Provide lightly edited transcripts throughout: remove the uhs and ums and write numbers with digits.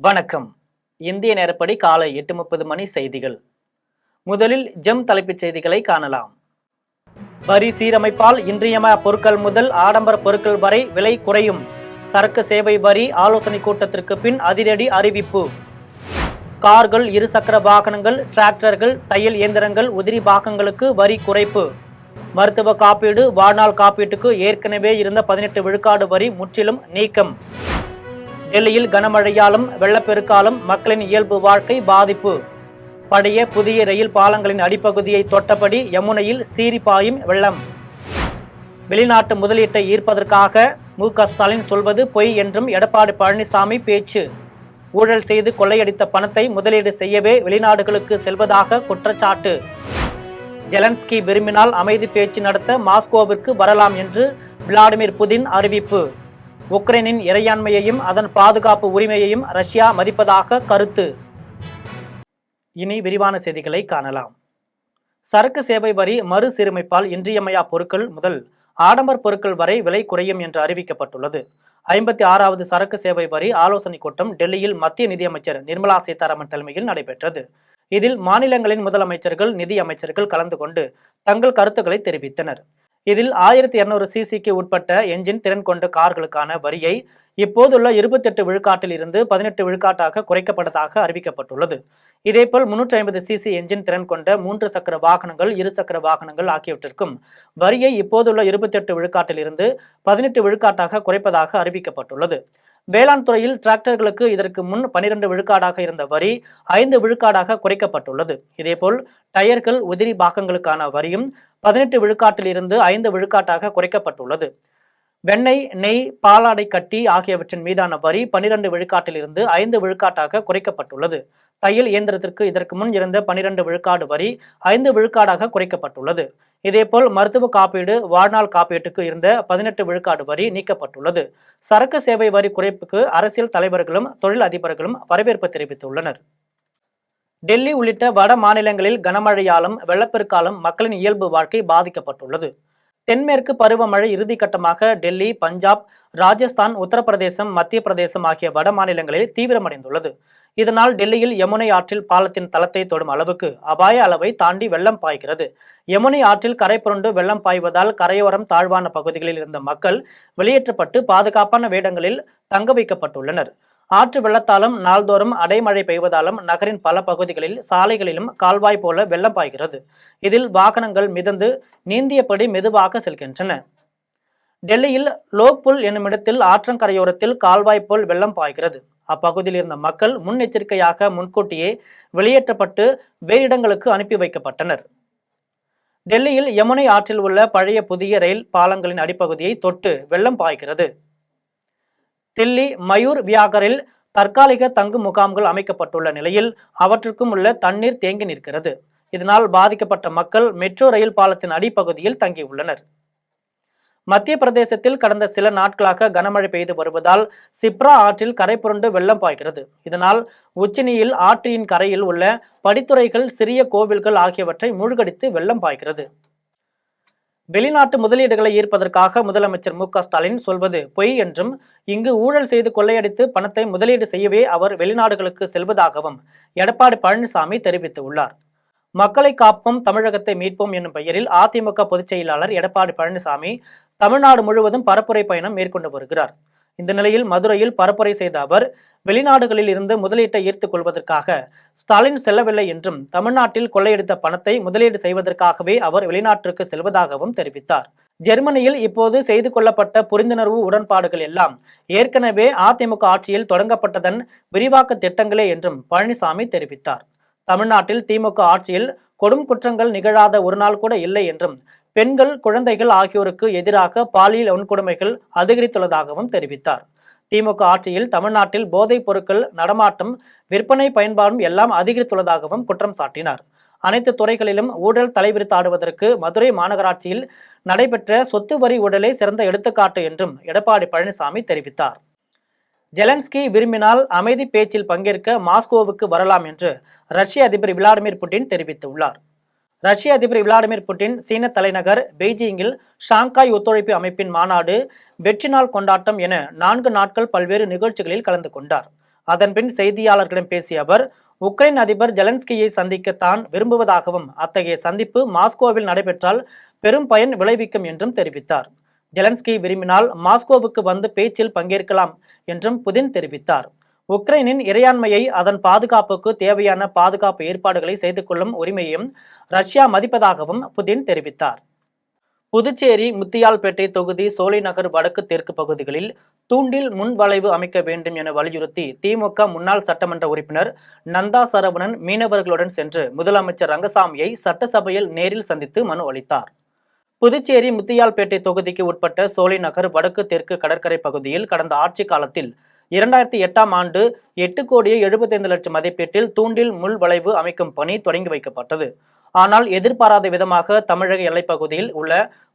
வணக்கம். இந்திய நேரப்படி காலை 8:30 மணி செய்திகள். முதலில் ஜெம் தலைப்புச் செய்திகளை காணலாம். வரி சீரமைப்பால் இன்றியமையா பொருட்கள் முதல் ஆடம்பர பொருட்கள் வரை விலை குறையும். சரக்கு சேவை வரி ஆலோசனை கூட்டத்திற்கு பின் அதிரடி அறிவிப்பு. கார்கள், இருசக்கர வாகனங்கள், டிராக்டர்கள், தையல் இயந்திரங்கள், உதிரி பாகங்களுக்கு வரி குறைப்பு. மருத்துவ காப்பீடு, வாழ்நாள் காப்பீட்டுக்கு ஏற்கனவே இருந்த 18 விழுக்காடு வரி முற்றிலும் நீக்கம். டெல்லியில் கனமழையாலும் வெள்ளப்பெருக்காலும் மக்களின் இயல்பு வாழ்க்கை பாதிப்பு. பழைய புதிய ரயில் பாலங்களின் அடிப்பகுதியை தொட்டபடி யமுனையில் சீறி பாயும் வெள்ளம். வெளிநாட்டு முதலீட்டை ஈர்ப்பதற்காக மு.க.ஸ்டாலின் சொல்வது பொய் என்றும் எடப்பாடி பழனிசாமி பேச்சு. ஊழல் செய்து கொள்ளையடித்த பணத்தை முதலீடு செய்யவே வெளிநாடுகளுக்கு செல்வதாக குற்றச்சாட்டு. ஜெலன்ஸ்கி விரும்பினால் அமைதி பேச்சு நடத்த மாஸ்கோவிற்கு வரலாம் என்று விளாடிமிர் புதின் அறிவிப்பு. உக்ரைனின் இறையாண்மையையும் அதன் பாதுகாப்பு உரிமையையும் ரஷ்யா மதிப்பதாக கருத்து. இனி விரிவான செய்திகளை காணலாம். சரக்கு சேவை வரி மறுசீரமைப்பால் இன்றியமையா பொருட்கள் முதல் ஆடம்பர பொருட்கள் வரை விலை குறையும் என்று அறிவிக்கப்பட்டுள்ளது. 56வது சரக்கு சேவை வரி ஆலோசனை கூட்டம் டெல்லியில் மத்திய நிதியமைச்சர் நிர்மலா சீதாராமன் தலைமையில் நடைபெற்றது. இதில் மாநிலங்களின் முதலமைச்சர்கள், நிதி அமைச்சர்கள் கலந்து கொண்டு தங்கள் கருத்துக்களை தெரிவித்தனர். இதில் 1200 சிசிக்கு உட்பட்ட என்ஜின் திறன் கொண்ட கார்களுக்கான வரியை இப்போதுள்ள 28 விழுக்காட்டில் இருந்து 18 விழுக்காட்டாக குறைக்கப்பட்டதாக அறிவிக்கப்பட்டுள்ளது. இதேபோல் 350 சிசி என்ஜின் திறன் கொண்ட 3 சக்கர வாகனங்கள், இருசக்கர வாகனங்கள் ஆகியவற்றிற்கும் வரியை இப்போதுள்ள 28 விழுக்காட்டில் இருந்து 18 விழுக்காட்டாக குறைப்பதாக அறிவிக்கப்பட்டுள்ளது. வேளாண் துறையில் டிராக்டர்களுக்கு இதற்கு முன் 12 விழுக்காடாக இருந்த வரி 5 விழுக்காடாக குறைக்கப்பட்டுள்ளது. இதேபோல் டயர்கள், உதிரி பாகங்களுக்கான வரியும் 18 விழுக்காட்டில் இருந்து 5 விழுக்காட்டாக குறைக்கப்பட்டுள்ளது. வெண்ணெய், நெய், பாலாடை கட்டி ஆகியவற்றின் மீதான வரி 12 விழுக்காட்டில் இருந்து 5 விழுக்காட்டாக குறைக்கப்பட்டுள்ளது. தையல் இயந்திரத்திற்கு இதற்கு முன் இருந்த 12 விழுக்காடு வரி 5 விழுக்காடாக குறைக்கப்பட்டுள்ளது. இதேபோல் மருத்துவ காப்பீடு, வாழ்நாள் காப்பீட்டுக்கு இருந்த 18 விழுக்காடு வரி நீக்கப்பட்டுள்ளது. சரக்கு சேவை வரி குறைப்புக்கு அரசியல் தலைவர்களும் தொழில் அதிபர்களும் வரவேற்பு தெரிவித்துள்ளனர். டெல்லி உள்ளிட்ட வட மாநிலங்களில் கனமழையாலும் வெள்ளப்பெருக்காலும் மக்களின் இயல்பு வாழ்க்கை பாதிக்கப்பட்டுள்ளது. தென்மேற்கு பருவமழை இறுதிக்கட்டமாக டெல்லி, பஞ்சாப், ராஜஸ்தான், உத்தரப்பிரதேசம், மத்திய பிரதேசம் ஆகிய வட மாநிலங்களில் தீவிரமடைந்துள்ளது. இதனால் டெல்லியில் யமுனை ஆற்றில் பாலத்தின் தளத்தை தொடும் அளவுக்கு அபாய அளவை தாண்டி வெள்ளம் பாய்கிறது. யமுனை ஆற்றில் கரை புரண்டு வெள்ளம் பாய்வதால் கரையோரம் தாழ்வான பகுதிகளில் இருந்த மக்கள் வெளியேற்றப்பட்டு பாதுகாப்பான வேடங்களில் தங்க வைக்கப்பட்டுள்ளனர். ஆற்று வெள்ளத்தாலும் நாள்தோறும் அடைமழை பெய்வதாலும் நகரின் பல பகுதிகளில் சாலைகளிலும் கால்வாய் போல வெள்ளம் பாய்கிறது. இதில் வாகனங்கள் மிதந்து நீந்தியபடி மெதுவாக செல்கின்றன. டெல்லியில் லோக்புல் என்னுமிடத்தில் ஆற்றங்கரையோரத்தில் கால்வாய் போல் வெள்ளம் பாய்கிறது. அப்பகுதியில் இருந்த மக்கள் முன்னெச்சரிக்கையாக முன்கூட்டியே வெளியேற்றப்பட்டு வேறு இடங்களுக்கு அனுப்பி வைக்கப்பட்டனர். டெல்லியில் யமுனை ஆற்றில் உள்ள பழைய புதிய ரயில் பாலங்களின் அடிப்பகுதியை தொட்டு வெள்ளம் பாய்கிறது. தில்லி மயூர் வியாகரில் தற்காலிக தங்கு முகாம்கள் அமைக்கப்பட்டுள்ள நிலையில் அவற்றுக்கும் உள்ள தண்ணீர் தேங்கி நிற்கிறது. இதனால் பாதிக்கப்பட்ட மக்கள் மெட்ரோ ரயில் பாலத்தின் அடிப்பகுதியில் தங்கியுள்ளனர். மத்திய பிரதேசத்தில் கடந்த சில நாட்களாக கனமழை பெய்து வருவதால் சிப்ரா ஆற்றில் கரை புரண்டு வெள்ளம் பாய்கிறது. இதனால் உச்சினியில் ஆற்றின் கரையில் உள்ள படித்துறைகள், சிறிய கோவில்கள் ஆகியவற்றை மூழ்கடித்து வெள்ளம் பாய்கிறது. வெளிநாட்டு முதலீடுகளை ஈர்ப்பதற்காக முதலமைச்சர் மு.க.ஸ்டாலின் சொல்வது பொய் என்றும், இங்கு ஊழல் செய்து கொள்ளையடித்து பணத்தை முதலீடு செய்யவே அவர் வெளிநாடுகளுக்கு செல்வதாகவும் எடப்பாடி பழனிசாமி தெரிவித்துள்ளார். மக்களை காப்போம், தமிழகத்தை மீட்போம் என்னும் பெயரில் அதிமுக பொதுச் செயலாளர் எடப்பாடி பழனிசாமி தமிழ்நாடு முழுவதும் பரப்புரை பயணம் மேற்கொண்டு வருகிறார். இந்த நிலையில் மதுரையில் பரப்புரை செய்த அவர் வெளிநாடுகளில் இருந்து முதலீட்டை ஈர்த்துக் கொள்வதற்காக ஸ்டாலின் செல்லவில்லை என்றும், தமிழ்நாட்டில் கொள்ளையடித்த பணத்தை முதலீடு செய்வதற்காகவே அவர் வெளிநாட்டிற்கு செல்வதாகவும் தெரிவித்தார். ஜெர்மனியில் இப்போது செய்து கொள்ளப்பட்ட புரிந்துணர்வு உடன்பாடுகள் எல்லாம் ஏற்கனவே அதிமுக ஆட்சியில் தொடங்கப்பட்டதன் விரிவாக்க திட்டங்களே என்றும் பழனிசாமி தெரிவித்தார். தமிழ்நாட்டில் திமுக ஆட்சியில் கொடும் குற்றங்கள் நிகழாத ஒரு நாள் கூட இல்லை என்றும், பெண்கள், குழந்தைகள் ஆகியோருக்கு எதிராக பாலியல் வன்கொடுமைகள் அதிகரித்துள்ளதாகவும் தெரிவித்தார். திமுக ஆட்சியில் தமிழ்நாட்டில் போதைப் பொருட்கள் நடமாட்டம், விற்பனை, பயன்பாடும் எல்லாம் அதிகரித்துள்ளதாகவும் குற்றம் சாட்டினார். அனைத்து துறைகளிலும் ஊழல் தலைவிரித்தாடுவதற்கு மதுரை மாநகராட்சியில் நடைபெற்ற சொத்து வரி ஊழலே சிறந்த எடுத்துக்காட்டு என்றும் எடப்பாடி பழனிசாமி தெரிவித்தார். ஜெலன்ஸ்கி விரும்பினால் அமைதி பேச்சில் பங்கேற்க மாஸ்கோவுக்கு வரலாம் என்று ரஷ்ய அதிபர் விளாடிமிர் புட்டின் தெரிவித்துள்ளார். ரஷ்ய அதிபர் விளாடிமிர் புட்டின் சீன தலைநகர் பெய்ஜிங்கில் ஷாங்காய் ஒத்துழைப்பு அமைப்பின் மாநாடு, வெற்றி நாள் கொண்டாட்டம் என 4 நாட்கள் பல்வேறு நிகழ்ச்சிகளில் கலந்து கொண்டார். அதன்பின் செய்தியாளர்களிடம் பேசிய அவர், உக்ரைன் அதிபர் ஜெலன்ஸ்கியை சந்திக்கத்தான் விரும்புவதாகவும் அத்தகைய சந்திப்பு மாஸ்கோவில் நடைபெற்றால் பெரும் பயன் விளைவிக்கும் என்றும் தெரிவித்தார். ஜெலன்ஸ்கி விரும்பினால் மாஸ்கோவுக்கு வந்து பேச்சில் பங்கேற்கலாம் என்றும் புதின் தெரிவித்தார். உக்ரைனின் இறையாண்மையை, அதன் பாதுகாப்புக்கு தேவையான பாதுகாப்பு ஏற்பாடுகளை செய்து கொள்ளும் உரிமையையும் ரஷ்யா மதிப்பதாகவும் புதின் தெரிவித்தார். புதுச்சேரி முத்தியால்பேட்டை தொகுதி சோலைநகர் வடக்கு தெற்கு பகுதிகளில் தூண்டில் முன்வளைவு அமைக்க வேண்டும் என வலியுறுத்தி திமுக முன்னாள் சட்டமன்ற உறுப்பினர் நந்தா சரவணன் மீனவர்களுடன் சென்று முதலமைச்சர் ரங்கசாமியை சட்டசபையில் நேரில் சந்தித்து மனு அளித்தார். புதுச்சேரி முத்தியால்பேட்டை தொகுதிக்கு உட்பட்ட சோலைநகர் வடக்கு தெற்கு கடற்கரை பகுதியில் கடந்த ஆட்சி காலத்தில் 2008ஆம் ஆண்டு 8,75,00,000 மதிப்பீட்டில் தூண்டில் முள் வளைவு அமைக்கும் பணி தொடங்கி வைக்கப்பட்டது. ஆனால் எதிர்பாராத விதமாக தமிழக எல்லைப்பகுதியில் உள்ள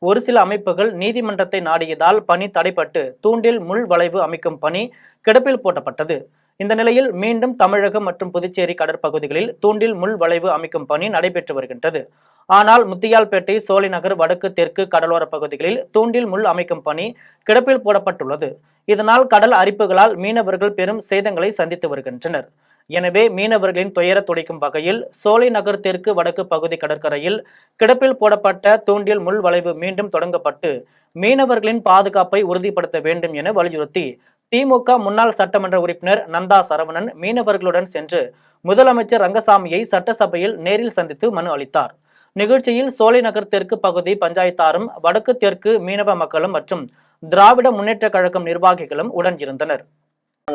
ஒரு சில அமைப்புகள் நீதிமன்றத்தை நாடியதால் பணி தடைப்பட்டு தூண்டில் முள் வளைவு அமைக்கும் பணி கிடப்பில் போடப்பட்டது. இந்த நிலையில் மீண்டும் தமிழகம் மற்றும் புதுச்சேரி கடற்பகுதிகளில் தூண்டில் முள் வளைவு அமைக்கும் பணி நடைபெற்று வருகின்றது. ஆனால் முத்தியால்பேட்டை, சோலைநகர் வடக்கு தெற்கு கடலோர பகுதிகளில் தூண்டில் முள் அமைக்கும் பணி கிடப்பில் போடப்பட்டுள்ளது. இதனால் கடல் அரிப்புகளால் மீனவர்கள் பெரும் சேதங்களை சந்தித்து வருகின்றனர். எனவே மீனவர்களின் துயர துடைக்கும் வகையில் சோலைநகர் தெற்கு வடக்கு பகுதி கடற்கரையில் கிடப்பில் போடப்பட்ட தூண்டில் முள் வளைவு மீண்டும் தொடங்கப்பட்டு மீனவர்களின் பாதுகாப்பை உறுதிப்படுத்த வேண்டும் என வலியுறுத்தி திமுக முன்னாள் சட்டமன்ற உறுப்பினர் நந்தா சரவணன் மீனவர்களுடன் சென்று முதலமைச்சர் ரங்கசாமியை சட்டசபையில் நேரில் சந்தித்து மனு அளித்தார். நிகழ்ச்சியில் சோலைநகர் தெற்கு பகுதி பஞ்சாயத்தாரும், வடக்கு தெற்கு மீனவ மக்களும் மற்றும் திராவிட முன்னேற்ற கழகம் நிர்வாகிகளும் உடன் இருந்தனர்.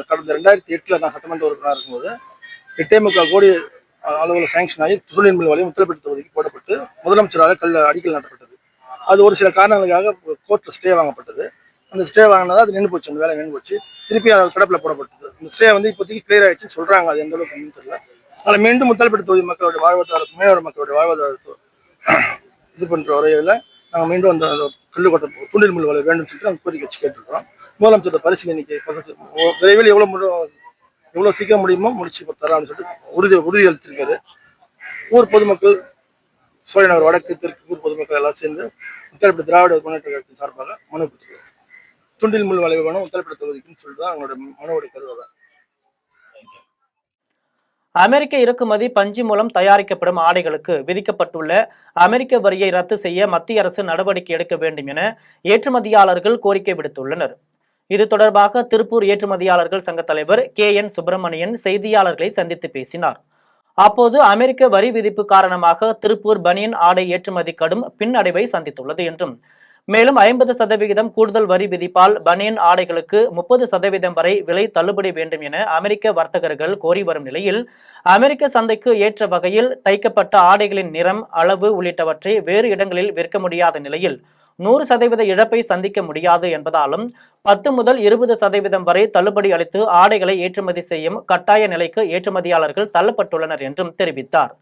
கடந்த 2008 நான் சட்டமன்ற உறுப்பினராக இருக்கும்போது 8.25 கோடி அளவில் சாங்ஷன் ஆகி தூண்டில் முள் வளைவு முத்தியால்பேட்டை தொகுதிக்கு போடப்பட்டு முதலமைச்சரால் அடிக்கல் நாட்டப்பட்டது. அது ஒரு சில காரணங்களுக்காக கோர்ட்டில் ஸ்டே வாங்கப்பட்டது. அந்த ஸ்டே வாங்கினதா அது நின்று போச்சு, அந்த வேலை நின்று போச்சு. திருப்பி அது கிடப்பில் போடப்பட்டது. இந்த ஸ்டே இப்போதைக்கு கிளியர் ஆயிடுச்சுன்னு சொல்றாங்க. அது எந்த அளவுக்கு தெரியல. அதனால் மீண்டும் முத்தியால்பேட்டை தொகுதி மக்களுடைய வாழ்வாதாரத்தை, மீனவர் மக்களுடைய வாழ்வாதாரத்தை இது பண்ற வரையில் நாங்கள் மீண்டும் அந்த கல்லுக்கோட்டை தூண்டில் முள் வளைவு வேண்டும் சொல்லிட்டு அந்த கோரிக்கை வச்சு கேட்டுருக்கிறோம். முதலமைச்சர் பரிசீலனைக்கு விரைவில் எவ்வளவு சீக்கிரம் முடியுமோ முடிச்சு தரான்னு சொல்லிட்டு உறுதி அளித்திருக்காரு. ஊர் பொதுமக்கள், சோலைநகர் வடக்கு தெற்கு ஊர் பொதுமக்கள் எல்லாம் சேர்ந்து முத்தியால்பேட்டை திராவிட முன்னேற்ற கழகத்தின் சார்பாக மனு கொடுத்துருக்காரு. துண்டில் முள் வளைவு வேணும் முத்தியால்பேட்டை தொகுதிக்குன்னு சொல்லிட்டு தான் அவங்களோட மனுவோட கருவை. அமெரிக்க இறக்குமதி பஞ்சு மூலம் தயாரிக்கப்படும் ஆடைகளுக்கு விதிக்கப்பட்டுள்ள அமெரிக்க வரியை ரத்து செய்ய மத்திய அரசு நடவடிக்கை எடுக்க வேண்டும் என ஏற்றுமதியாளர்கள் கோரிக்கை விடுத்துள்ளனர். இது தொடர்பாக திருப்பூர் ஏற்றுமதியாளர்கள் சங்க தலைவர் KN சுப்பிரமணியன் செய்தியாளர்களை சந்தித்து பேசினார். அப்போது அமெரிக்க வரி விதிப்பு காரணமாக திருப்பூர் பனியன் ஆடை ஏற்றுமதி கடும் பின்னடைவை சந்தித்துள்ளது என்றும், மேலும் 50% கூடுதல் வரி விதிப்பால் பனியன் ஆடைகளுக்கு 30% வரை விலை தள்ளுபடி வேண்டும் என அமெரிக்க வர்த்தகர்கள் கோரி வரும் நிலையில், அமெரிக்க சந்தைக்கு ஏற்ற வகையில் தைக்கப்பட்ட ஆடைகளின் நிறம், அளவு உள்ளிட்டவற்றை வேறு இடங்களில் விற்க முடியாத நிலையில் 100% இழப்பை சந்திக்க முடியாது என்பதாலும் 10 முதல் 20% வரை தள்ளுபடி அளித்து ஆடைகளை ஏற்றுமதி செய்யும் கட்டாய நிலைக்கு ஏற்றுமதியாளர்கள் தள்ளப்பட்டுள்ளனர் என்றும் தெரிவித்தார்.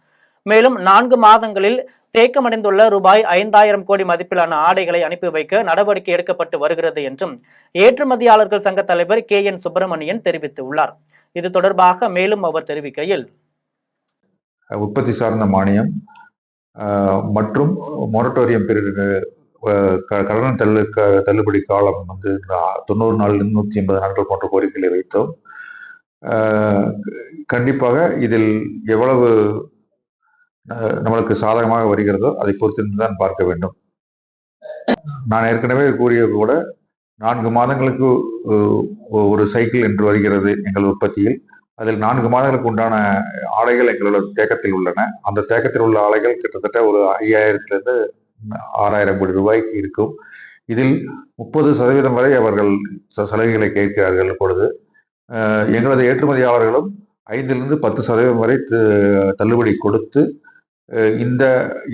மேலும் 4 மாதங்களில் தேக்கமடைந்துள்ள ரூபாய் 5,000 கோடி மதிப்பிலான ஆடைகளை அனுப்பி வைக்க நடவடிக்கை எடுக்கப்பட்டு வருகிறது என்றும் ஏற்றுமதியாளர்கள் சங்க தலைவர் KN சுப்பிரமணியன் தெரிவித்துள்ளார். இது தொடர்பாக மேலும் அவர் தெரிவிக்கையில், உற்பத்தி சார்ந்த மானியம் மற்றும் மொரட்டோரியம் கடன் தள்ளுபடி காலம் 90 நாளிலிருந்து 180 நாட்கள் போன்ற கோரிக்கைகளை வைத்தோம். கண்டிப்பாக இதில் எவ்வளவு நம்மளுக்கு சாதகமாக வருகிறதோ அதை பொறுத்து தான் பார்க்க வேண்டும். நான் ஏற்கனவே கூறிய கூட 4 மாதங்களுக்கு ஒரு சைக்கிள் என்று வருகிறது எங்கள் உற்பத்தியில். அதில் 4 மாதங்களுக்கு உண்டான ஆடைகள் எங்களோட தேக்கத்தில் உள்ளன. அந்த தேக்கத்தில் உள்ள ஆடைகள் கிட்டத்தட்ட ஒரு 5,000 6,000 கோடி ரூபாய்க்கு இருக்கும். இதில் 30% வரை அவர்கள் சலுகைகளை கேட்கிறார்கள். பொழுது எங்களது ஏற்றுமதியாளர்களும் 5-10% வரை தள்ளுபடி கொடுத்து இந்த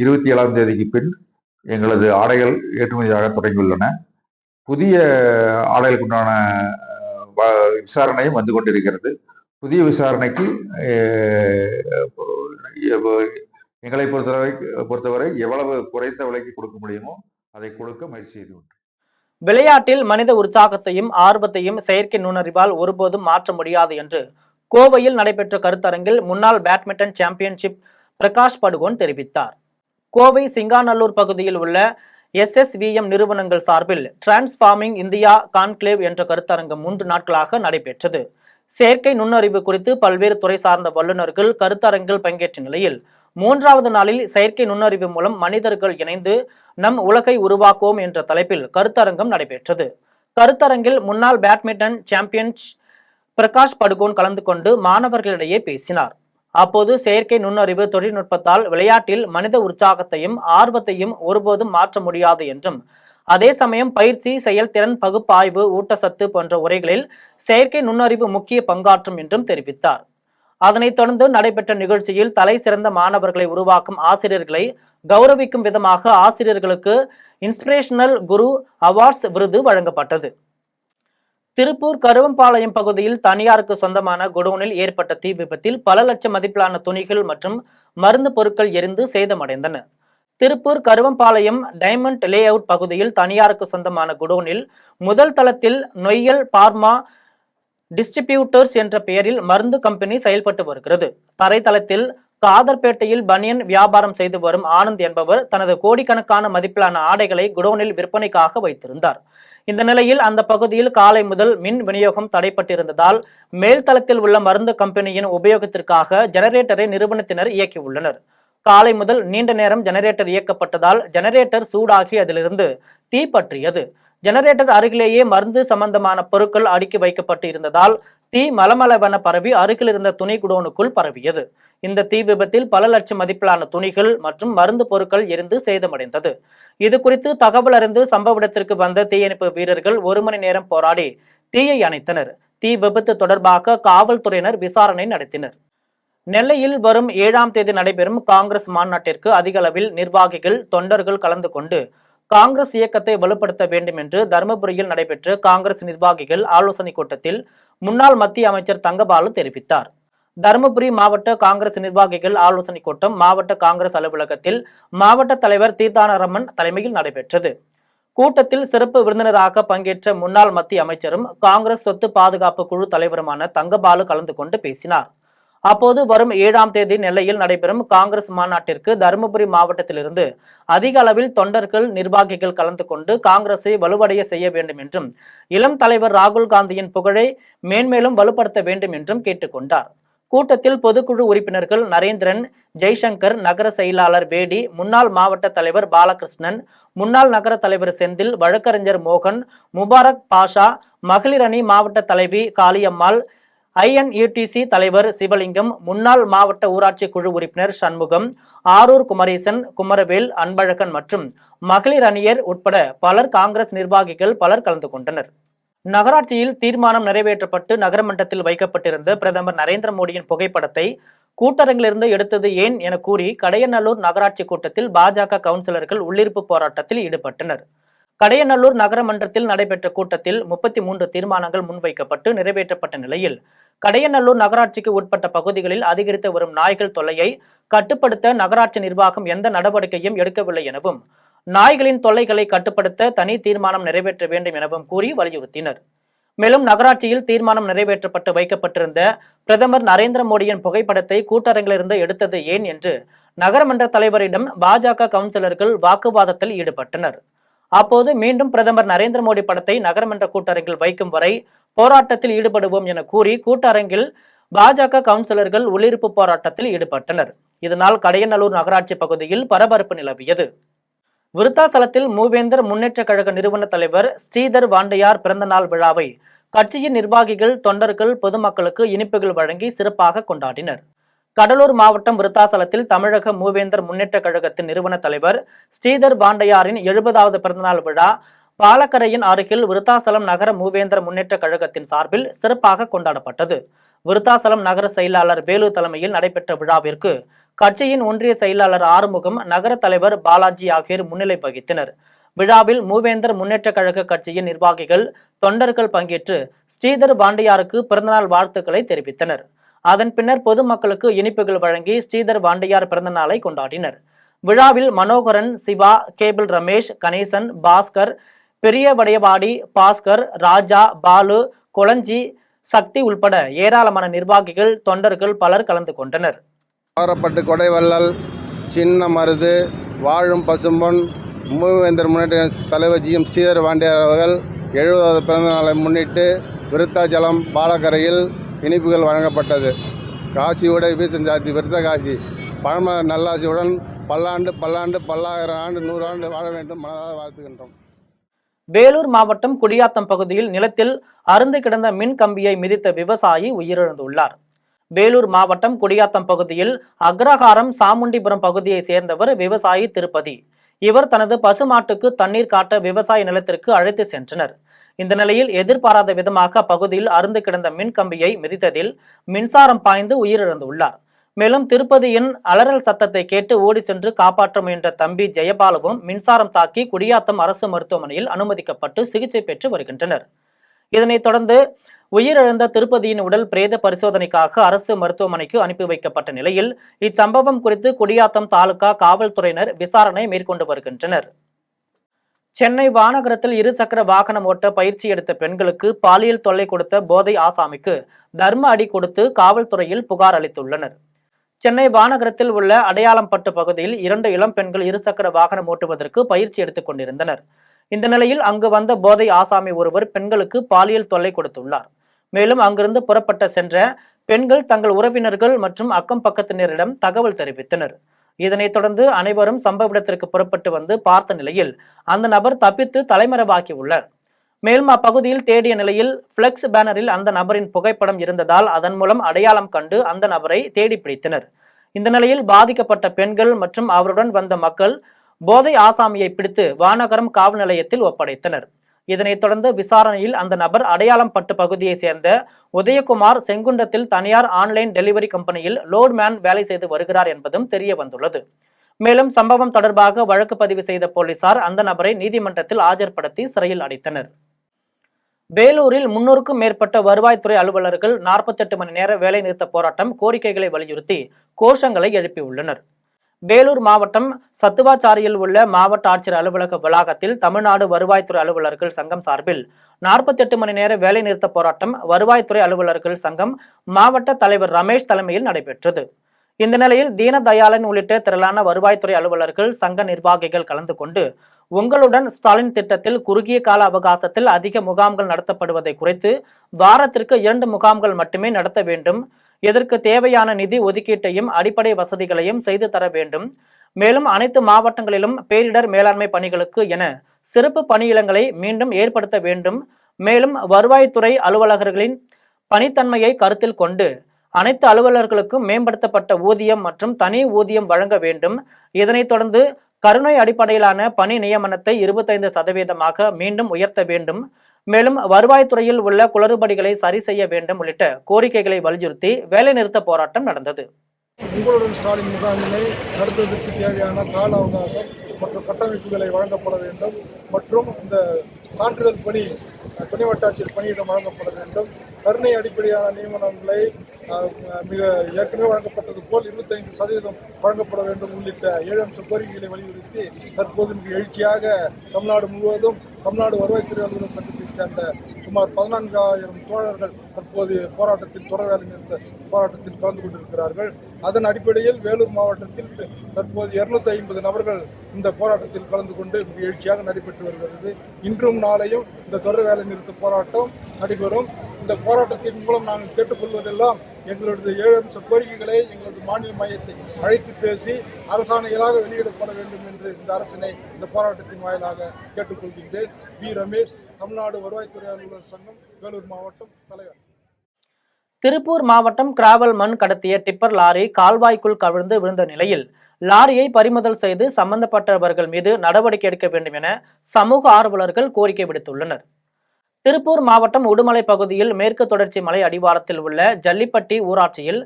27ஆம் தேதிக்கு பின் எங்களது ஆடைகள் ஏற்றுமதியாக தொடங்கியுள்ளன. புதிய ஆடைகளுக்கு உண்டான விசாரணையும் வந்து கொண்டிருக்கிறது. புதிய விசாரணைக்கு எங்களை பொறுத்தவரை எவ்வளவு குறைந்த விலைக்கு கொடுக்க முடியுமோ அதை கொடுக்க முயற்சி செய்து. விளையாட்டில் மனித உற்சாகத்தையும் ஆர்வத்தையும் செயற்கை நுண்ணறிவால் ஒருபோதும் மாற்ற முடியாது என்று கோவையில் நடைபெற்ற கருத்தரங்கில் முன்னாள் பேட்மிண்டன் சாம்பியன்ஷிப் பிரகாஷ் படுகோன் தெரிவித்தார். கோவை சிங்காநல்லூர் பகுதியில் உள்ள SSVM நிறுவனங்கள் சார்பில் டிரான்ஸ்ஃபார்மிங் இந்தியா கான்க்ளேவ் என்ற கருத்தரங்கம் 3 நாட்களாக நடைபெற்றது. செயற்கை நுண்ணறிவு குறித்து பல்வேறு துறை சார்ந்த வல்லுநர்கள் கருத்தரங்கில் பங்கேற்ற நிலையில் 3வது நாளில் செயற்கை நுண்ணறிவு மூலம் மனிதர்கள் இணைந்து நம் உலகை உருவாக்குவோம் என்ற தலைப்பில் கருத்தரங்கம் நடைபெற்றது. கருத்தரங்கில் முன்னாள் பேட்மிண்டன் சாம்பியன் பிரகாஷ் படுகோன் கலந்து கொண்டு மாணவர்களிடையே பேசினார். அப்போது செயற்கை நுண்ணறிவு தொழில்நுட்பத்தால் விளையாட்டில் மனித உற்சாகத்தையும் ஆர்வத்தையும் ஒருபோதும் மாற்ற முடியாது என்றும், அதே சமயம் பயிற்சி, செயல்திறன், பகுப்பாய்வு, ஊட்டச்சத்து போன்ற உரைகளில் செயற்கை நுண்ணறிவு முக்கிய பங்காற்றும் என்றும் தெரிவித்தார். அதனைத் தொடர்ந்து நடைபெற்ற நிகழ்ச்சியில் தலை சிறந்த மாணவர்களை உருவாக்கும் ஆசிரியர்களை கௌரவிக்கும் விதமாக ஆசிரியர்களுக்கு இன்ஸ்பிரேஷனல் குரு அவார்ட்ஸ் விருது வழங்கப்பட்டது. திருப்பூர் கருவம்பாளையம் பகுதியில் தனியாருக்கு சொந்தமான குடோனில் ஏற்பட்ட தீ விபத்தில் பல லட்சம் மதிப்பிலான துணிகள் மற்றும் மருந்து பொருட்கள் எரிந்து சேதமடைந்தன. Tiruppur Karuvampalayam diamond lay out பகுதியில் தனியாருக்கு சொந்தமான குடோனில் முதல் தளத்தில் நொய்யல் பார்மா டிஸ்ட்ரிபியூட்டர்ஸ் என்ற பெயரில் மருந்து கம்பெனி செயல்பட்டு வருகிறது. தரைத்தளத்தில் காதர்பேட்டையில் பனியன் வியாபாரம் செய்து வரும் ஆனந்த் என்பவர் தனது கோடிக்கணக்கான மதிப்பிலான ஆடைகளை குடோனில் விற்பனைக்காக வைத்திருந்தார். இந்த நிலையில் அந்த பகுதியில் காலை முதல் மின் விநியோகம் தடைப்பட்டிருந்ததால் மேல்தளத்தில் உள்ள மருந்து கம்பெனியின் உபயோகத்திற்காக ஜெனரேட்டரை நிறுவனத்தினர் இயக்கியுள்ளனர். காலை முதல் நீண்ட நேரம் ஜெனரேட்டர் இயக்கப்பட்டதால் ஜெனரேட்டர் சூடாகி அதிலிருந்து தீ பற்றியது. ஜெனரேட்டர் அருகிலேயே மருந்து சம்பந்தமான பொருட்கள் அடுக்கி வைக்கப்பட்டு இருந்ததால் தீ மலமளவென பரவி அருகில் இருந்த துணி குடோனுக்குள் பரவியது. இந்த தீ விபத்தில் பல லட்சம் மதிப்பிலான துணிகள் மற்றும் மருந்து பொருட்கள் எரிந்து சேதமடைந்தது. இது குறித்து தகவல் அறிந்து சம்பவ இடத்திற்கு வந்த தீயணைப்பு வீரர்கள் 1 மணி நேரம் போராடி தீயை அணைத்தனர். தீ விபத்து தொடர்பாக காவல்துறையினர் விசாரணை நடத்தினர். நெல்லையில் வரும் 7ஆம் தேதி நடைபெறும் காங்கிரஸ் மாநாட்டிற்கு அதிக அளவில் நிர்வாகிகள், தொண்டர்கள் கலந்து கொண்டு காங்கிரஸ் இயக்கத்தை வலுப்படுத்த வேண்டும் என்று தருமபுரியில் நடைபெற்ற காங்கிரஸ் நிர்வாகிகள் ஆலோசனை கூட்டத்தில் முன்னாள் மத்திய அமைச்சர் தங்கபாலு தெரிவித்தார். தருமபுரி மாவட்ட காங்கிரஸ் நிர்வாகிகள் ஆலோசனை கூட்டம் மாவட்ட காங்கிரஸ் அலுவலகத்தில் மாவட்ட தலைவர் தீர்த்தானரமன் தலைமையில் நடைபெற்றது. கூட்டத்தில் சிறப்பு விருந்தினராக பங்கேற்ற முன்னாள் மத்திய அமைச்சரும் காங்கிரஸ் சொத்து பாதுகாப்பு குழு தலைவருமான தங்கபாலு கலந்து கொண்டு பேசினார். அப்போது வரும் 7ஆம் தேதி நெல்லையில் நடைபெறும் காங்கிரஸ் மாநாட்டிற்கு தருமபுரி மாவட்டத்திலிருந்து அதிக அளவில் தொண்டர்கள், நிர்வாகிகள் கலந்து கொண்டு காங்கிரஸை வலுவடைய செய்ய வேண்டும் என்றும், இளம் தலைவர் ராகுல் காந்தியின் புகழை மேன்மேலும் வலுப்படுத்த வேண்டும் என்றும் கேட்டுக்கொண்டார். கூட்டத்தில் பொதுக்குழு உறுப்பினர்கள் நரேந்திரன், ஜெய்சங்கர், நகர செயலாளர் வேடி, முன்னாள் மாவட்ட தலைவர் பாலகிருஷ்ணன், முன்னாள் நகர தலைவர் செந்தில், வழக்கறிஞர் மோகன், முபாரக் பாஷா, மகளிர் அணி மாவட்ட தலைவி காளியம்மாள், INUTC தலைவர் சிவலிங்கம், முன்னாள் மாவட்ட ஊராட்சி குழு உறுப்பினர் சண்முகம், ஆரூர் குமரேசன், குமரவேல், அன்பழகன் மற்றும் மகளிர் அணியர் உட்பட பலர் காங்கிரஸ் நிர்வாகிகள் பலர் கலந்து கொண்டனர். நகராட்சியில் தீர்மானம் நிறைவேற்றப்பட்டு நகரமன்றத்தில் வைக்கப்பட்டிருந்த பிரதமர் நரேந்திர மோடியின் புகைப்படத்தை கூட்டரங்கிலிருந்து எடுத்தது ஏன் என கூறி கடையநல்லூர் நகராட்சி கூட்டத்தில் பாஜக கவுன்சிலர்கள் உள்ளிருப்பு போராட்டத்தில் ஈடுபட்டனர். கடையநல்லூர் நகரமன்றத்தில் நடைபெற்ற கூட்டத்தில் 33 தீர்மானங்கள் முன்வைக்கப்பட்டு நிறைவேற்றப்பட்ட நிலையில் கடையநல்லூர் நகராட்சிக்கு உட்பட்ட பகுதிகளில் அதிகரித்து வரும் நாய்கள் தொல்லையை கட்டுப்படுத்த நகராட்சி நிர்வாகம் எந்த நடவடிக்கையும் எடுக்கவில்லை எனவும், நாய்களின் தொல்லைகளை கட்டுப்படுத்த தனி தீர்மானம் நிறைவேற்ற வேண்டும் எனவும் கூறி வலியுறுத்தினர். மேலும் நகராட்சியில் தீர்மானம் நிறைவேற்றப்பட்டு வைக்கப்பட்டிருந்த பிரதமர் நரேந்திர மோடியின் புகைப்படத்தை கூட்டரங்கிலிருந்து எடுத்தது ஏன் என்று நகரமன்ற தலைவரிடம் பாஜக கவுன்சிலர்கள் வாக்குவாதத்தில் ஈடுபட்டனர். அப்போது மீண்டும் பிரதமர் நரேந்திர மோடி படத்தை நகரமன்ற கூட்டரங்கில் வைக்கும் வரை போராட்டத்தில் ஈடுபடுவோம் என கூறி கூட்டரங்கில் பாஜக கவுன்சிலர்கள் உள்ளிருப்பு போராட்டத்தில் ஈடுபட்டனர். இதனால் கடையநல்லூர் நகராட்சி பகுதியில் பரபரப்பு நிலவியது. விருத்தாசலத்தில் மூவேந்தர் முன்னேற்ற கழக நிறுவன தலைவர் ஸ்ரீதர் வாண்டையார் பிறந்தநாள் விழாவை கட்சியின் நிர்வாகிகள், தொண்டர்கள், பொதுமக்களுக்கு இனிப்புகள் வழங்கி சிறப்பாக கொண்டாடினர். கடலூர் மாவட்டம் விருத்தாசலத்தில் தமிழக மூவேந்தர் முன்னேற்ற கழகத்தின் நிறுவன தலைவர் ஸ்ரீதர் வாண்டையாரின் 70வது பிறந்தநாள் விழா பாலக்கரையின் அருகில் விருத்தாசலம் நகர மூவேந்தர் முன்னேற்ற கழகத்தின் சார்பில் சிறப்பாக கொண்டாடப்பட்டது. விருத்தாசலம் நகர செயலாளர் வேலு தலைமையில் நடைபெற்ற விழாவிற்கு கட்சியின் ஒன்றிய செயலாளர் ஆறுமுகம், நகர தலைவர் பாலாஜி ஆகியோர் முன்னிலை வகித்தனர். விழாவில் மூவேந்தர் முன்னேற்ற கழக கட்சியின் நிர்வாகிகள், தொண்டர்கள் பங்கேற்று ஸ்ரீதர் வாண்டையாருக்கு பிறந்தநாள் வாழ்த்துக்களை தெரிவித்தனர். அதன் பின்னர் பொதுமக்களுக்கு இனிப்புகள் வழங்கி ஸ்ரீதர் வாண்டையார் பிறந்த நாளை கொண்டாடினர். விழாவில் மனோகரன், சிவா, கேபிள் ரமேஷ், கணேசன், பாஸ்கர், பெரியவடையவாடி, பாஸ்கர், ராஜா, பாலு, கொளஞ்சி, சக்தி உள்பட ஏராளமான நிர்வாகிகள், தொண்டர்கள் பலர் கலந்து கொண்டனர். ஆரப்பட்டு கொடைவள்ளல், சின்ன மருது, வாழும் பசும்பொன் மூவேந்தர் முன்னேற்ற தலைவர் GM ஸ்ரீதர் வாண்டையார் அவர்கள் 70வது பிறந்த நாளை முன்னிட்டு விருத்தாச்சலம் பாலக்கரையில் இனிப்புகள் வழங்கப்பட்டது. காசியோட வீசன் ஜாதி விருத்த காசி பழம நல்லாசியுடன் பல்லாண்டு பல்லாண்டு பல்லாயிரம் ஆண்டு 100 ஆண்டு வாழ வேண்டும் மனதாக வாழ்த்துகின்றோம். வேலூர் மாவட்டம் குடியாத்தம் பகுதியில் நிலத்தில் அறுந்து கிடந்த மின் கம்பியை மிதித்த விவசாயி உயிரிழந்துள்ளார். வேலூர் மாவட்டம் குடியாத்தம் பகுதியில் அக்ரஹாரம் சாமுண்டிபுரம் பகுதியை சேர்ந்தவர் விவசாயி திருப்பதி. இவர் தனது பசுமாட்டுக்கு தண்ணீர் காட்ட விவசாய நிலத்திற்கு அழைத்து சென்றனர். இந்த நிலையில் எதிர்பாராத விதமாக அப்பகுதியில் அறுந்து கிடந்த மின் கம்பியை மிதித்ததில் மின்சாரம் பாய்ந்து உயிரிழந்துள்ளார். மேலும் திருப்பதியின் அலறல் சத்தத்தை கேட்டு ஓடி சென்று காப்பாற்ற முயன்ற தம்பி ஜெயபாலுவும் மின்சாரம் தாக்கி குடியாத்தம் அரசு மருத்துவமனையில் அனுமதிக்கப்பட்டு சிகிச்சை பெற்று வருகின்றனர். இதனைத் தொடர்ந்து உயிரிழந்த திருப்பதியின் உடல் பிரேத பரிசோதனைக்காக அரசு மருத்துவமனைக்கு அனுப்பி வைக்கப்பட்ட நிலையில் இச்சம்பவம் குறித்து குடியாத்தம் தாலுகா காவல்துறையினர் விசாரணை மேற்கொண்டு வருகின்றனர். சென்னை வானகரத்தில் இருசக்கர வாகனம் ஓட்ட பயிற்சி எடுத்த பெண்களுக்கு பாலியல் தொல்லை கொடுத்த போதை ஆசாமிக்கு தர்ம அடி கொடுத்து காவல்துறையில் புகார் அளித்துள்ளனர். சென்னை வானகரத்தில் உள்ள அடையாளம்பட்டு பகுதியில் 2 இளம் பெண்கள் இருசக்கர வாகனம் ஓட்டுவதற்கு பயிற்சி எடுத்துக் கொண்டிருந்தனர். இந்த நிலையில் அங்கு வந்த போதை ஆசாமி ஒருவர் பெண்களுக்கு பாலியல் தொல்லை கொடுத்துள்ளார். மேலும் அங்கிருந்து புறப்பட்ட சென்ற பெண்கள் தங்கள் உறவினர்கள் மற்றும் அக்கம் பக்கத்தினரிடம் தகவல் தெரிவித்தனர். இதனைத் தொடர்ந்து அனைவரும் சம்பவ இடத்திற்கு புறப்பட்டு வந்து பார்த்த நிலையில் அந்த நபர் தப்பித்து தலைமறைவாகியுள்ளார். மேலும் அப்பகுதியில் தேடிய நிலையில் பிளெக்ஸ் பேனரில் அந்த நபரின் புகைப்படம் இருந்ததால் அதன் மூலம் அடையாளம் கண்டு அந்த நபரை தேடி பிடித்தனர். இந்த நிலையில் பாதிக்கப்பட்ட பெண்கள் மற்றும் அவருடன் வந்த மக்கள் போதை ஆசாமியை பிடித்து வானகரம் காவல் நிலையத்தில் ஒப்படைத்தனர். இதனைத் தொடர்ந்து விசாரணையில் அந்த நபர் அடையாளம்பட்டு பகுதியை சேர்ந்த உதயகுமார் செங்குன்றத்தில் தனியார் ஆன்லைன் டெலிவரி கம்பெனியில் லோட்மேன் வேலை செய்து வருகிறார் என்பதும் தெரிய வந்துள்ளது. மேலும் சம்பவம் தொடர்பாக வழக்கு பதிவு செய்த போலீசார் அந்த நபரை நீதிமன்றத்தில் ஆஜர்படுத்தி சிறையில் அடைத்தனர். வேலூரில் 300க்கும் மேற்பட்ட வருவாய்த்துறை அலுவலர்கள் 48 மணி நேர வேலைநிறுத்த போராட்டம் கோரிக்கைகளை வலியுறுத்தி கோஷங்களை எழுப்பியுள்ளனர். வேலூர் மாவட்டம் சத்துவாச்சாரியில் உள்ள மாவட்ட ஆட்சியர் அலுவலக வளாகத்தில் தமிழ்நாடு வருவாய்த்துறை அலுவலர்கள் சங்கம் சார்பில் 48 மணி நேர வேலைநிறுத்த போராட்டம் வருவாய்த்துறை அலுவலர்கள் சங்கம் மாவட்ட தலைவர் ரமேஷ் தலைமையில் நடைபெற்றது. இந்த நிலையில் தீனதயாளன் உள்ளிட்ட திரளான வருவாய்த்துறை அலுவலர்கள் சங்க நிர்வாகிகள் கலந்து கொண்டு உங்களுடன் ஸ்டாலின் திட்டத்தில் குறுகிய கால அவகாசத்தில் அதிக முகாம்கள் நடத்தப்படுவதை குறைத்து வாரத்திற்கு 2 முகாம்கள் மட்டுமே நடத்த வேண்டும். இதற்கு தேவையான நிதி ஒதுக்கீட்டையும் அடிப்படை வசதிகளையும் செய்து தர வேண்டும். மேலும் அனைத்து மாவட்டங்களிலும் பேரிடர் மேலாண்மை பணிகளுக்கு என சிறப்பு பணியிடங்களை மீண்டும் ஏற்படுத்த வேண்டும். மேலும் வருவாய்த்துறை அலுவலர்களின் பணித்தன்மையை கருத்தில் கொண்டு அனைத்து அலுவலர்களுக்கும் மேம்படுத்தப்பட்ட ஊதியம் மற்றும் தனி ஊதியம் வழங்க வேண்டும். இதனைத் தொடர்ந்து கருணை அடிப்படையிலான பணி நியமனத்தை 25% மீண்டும் உயர்த்த வேண்டும். மேலும் வருவாய்த்துறையில் உள்ள குளறுபடிகளை சரி செய்ய வேண்டும் உள்ளிட்ட கோரிக்கைகளை வலியுறுத்தி வேலைநிறுத்த போராட்டம் நடந்தது. உங்களுடன் ஸ்டாலின் முகாமினை நடத்துவதற்கு தேவையான கால அவகாசம் மற்றும் கட்டமைப்புகளை வழங்கப்பட வேண்டும் மற்றும் இந்த சான்றிதழ் பணி துணை வட்டாட்சியர் பணியிடம் வழங்கப்பட வேண்டும். கருணை அடிப்படையான நியமனங்களை மிக ஏற்கனவே வழங்கப்பட்டது போல் 25% வழங்கப்பட வேண்டும் உள்ளிட்ட 7 அம்ச கோரிக்கைகளை வலியுறுத்தி தற்போது மிக எழுச்சியாக தமிழ்நாடு முழுவதும் தமிழ்நாடு வருவாய்த்துறை அலுவலர் சங்கத்தைச் சேர்ந்த சுமார் 14,000 தோழர்கள் தற்போது போராட்டத்தில் தொடர் வேலை நிறுத்த போராட்டத்தில் கலந்து கொண்டிருக்கிறார்கள். அதன் அடிப்படையில் வேலூர் மாவட்டத்தில் தற்போது 250 நபர்கள் இந்த போராட்டத்தில் கலந்து கொண்டு மிக எழுச்சியாக நடைபெற்று வருகிறது. இன்றும் நாளையும் இந்த தொடர் வேலை நிறுத்த போராட்டம் நடைபெறும். இந்த போராட்டத்தின் மூலம் நாங்கள் கேட்டுக்கொள்வதெல்லாம் எங்களது 7 அம்ச கோரிக்கைகளை எங்களது மாநில மையத்தை அழைத்து பேசி அரசாணைகளாக வெளியிடப்பட வேண்டும் என்று இந்த அரசினை இந்த போராட்டத்தின் வாயிலாக கேட்டுக்கொள்கின்றேன். வி. ரமேஷ், தமிழ்நாடு வருவாய்த்துறை அலுவலர் சங்கம், வேலூர் மாவட்டம் தலைவர். திருப்பூர் மாவட்டம் கிராவல் மண் கடத்திய டிப்பர் லாரி கால்வாய்க்குள் கவிழ்ந்து விழுந்த நிலையில் லாரியை பறிமுதல் செய்து சம்பந்தப்பட்டவர்கள் மீது நடவடிக்கை எடுக்க வேண்டும் என சமூக ஆர்வலர்கள் கோரிக்கை விடுத்துள்ளனர். திருப்பூர் மாவட்டம் உடுமலை பகுதியில் மேற்கு தொடர்ச்சி மலை அடிவாரத்தில் உள்ள ஜல்லிப்பட்டி ஊராட்சியில்